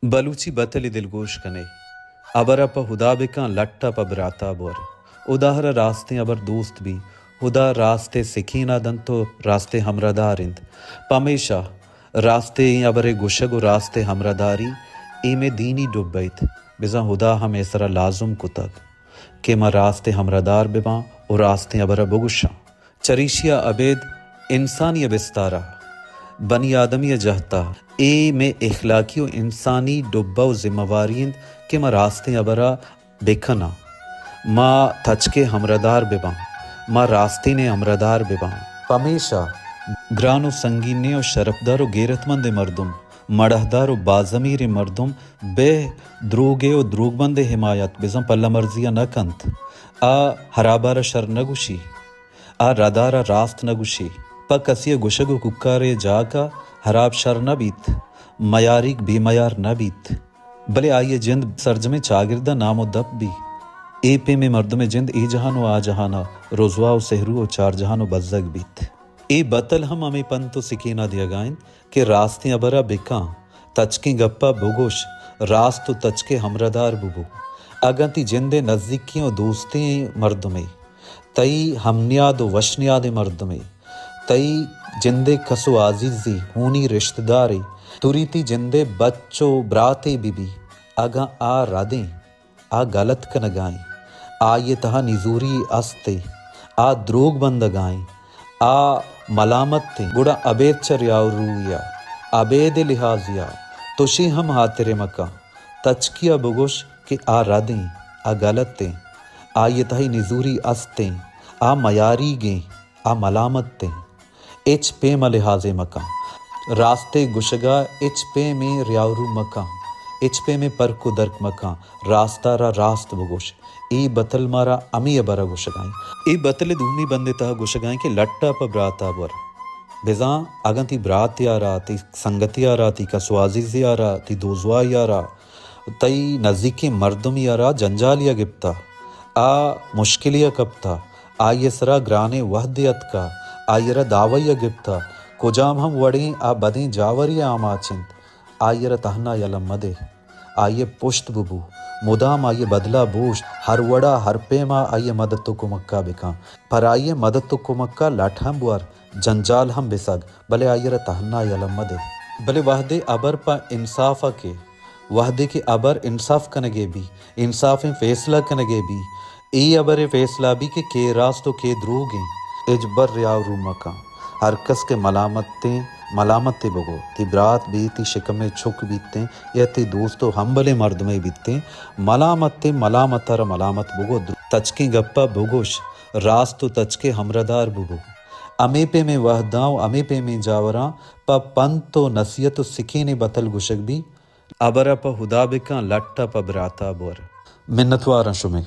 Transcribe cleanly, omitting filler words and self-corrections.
बलूची बतली दिलगोश कने अबर अप हुदा बिका लट्टा प बराता बोर उदाहर रास्ते अबर दोस्त भी हुदा रास्ते सिखीना दंतो रास्ते हमरदारिंद पमेशा रास्ते अबरे गुशगु रास्ते हमरदारी इमे दीनी डुब्बैत बिजा हुदा हम एसरा लाजुम कुतग के मा रास्ते हमरदार बिमा और रास्ते अबर बुगुशा चरीशिया अबेद इंसानी बिस्तारा बनी आदमी जहता ए में इखलाकी और इंसानी डुब्बा और जिम्मेवारियंद के मा रास्ते अबरा बेखना मा थचके हमरदार बिबा मा रास्ते ने हमरदार बिबा हमेशा ग्रानो संगीने और शरफदार और गैरतमंद मर्दुम मड़हदार और बाजमीर मर्दुम बे द्रोगे और द्रोगबंद हिमायत बिजम पल्ला मर्जिया न कंत आ हराबारा शर नगुशी आ रदारा रास्त नगुशी प कसिया गुशगु कुक्कारे जाका हराब शर न बीत मयारिक बेमयार न बीत भले आइए जिंद सरजमे चागिरदा नामो दब भी ए पे में मर्द में जिंद ए जहानो आ जहाना रोजवा और सहरू और चार जहानो बज्जग बीत ए बतल हम हमें पंतो सिकीना दिया गायन के रास्ते अबरा बिका तचके गप्पा बुगोश रास्त तचके हमरदार बुबू अगंती जिंदे नजदीकियों दोस्तें मर्द में तई हमनियाद वशनियाद मर्द में तई जिंदे कसो आजीजी हूनी रिश्तेदारी तुरीती जिंदे बच्चो ब्राते बीबी अगा आ रादें आ गलत कन गाएं आ ये तहा निजूरी अस्ते आ द्रोग बंद गाएं आ मलामत थे गुड़ा अबेद चरियारूया अबेद लिहाजिया तुशी हम हातिरे मक्का तचकिया बुगुश के आ रादें आ गलत ते आ ये तही निजूरी अस्ते आ मयारी गे आ मलामत ते एच पे मलिहाजे मका रास्ते गुशगा एच पे में रियारू मका एच पे में परकु दर्क मका रास्ता रा रास्त बगोश ई बतल मारा अमी अबरा गुशगाएं ई बतले दूनी बंदे तह गुशगाएं के लट्टा प ब्राता बर बेजा अगंती ब्रात यारा ती संगति यारा ती कसवाजिज यारा ती दोजवा यारा तई नज़दीकी मर्दम यारा जंजालिया गिप्ता आ मुश्किलिया कप्ता आ ये सरा ग्राने वहदियत का आयरा दावैया गिप्ता कुजाम हम वड़े आ बदें जावरिया आमाचिंत आयरा तहना यलम मदे आये पुश्त बुबू मुदाम आये बदला बोश्त हर वड़ा हर पेमा आये मदद तो कुमक्का बिका पर आये मदद तो कुमक्का लाठम बुआर जंजाल हम बिसग भले आयरा तहना यलम मदे भले वहदे अबर पा इंसाफा के वहदे के अबर इंसाफ कनगे भी इंसाफ फैसला कनगे भी ए अबर फैसला भी के रास्तो के द्रोगे एजबर रियारू मका हर कस के मलामतें बगो ती ब्रात भी ती शिकमे छुक बीतते या ती दोस्तों हम भले मर्द में बीतते मलामतर मलामत बगो तचके गप्पा बगोश रास्तो तचके हमरदार बगो अमे पे में वहदाओ अमे पे में जावरा प पंतो नसीहत सिखे ने बतल गुशक भी अबरा प हुदा बिका लट्टा प बराता बोर मिन्नतवार शुमे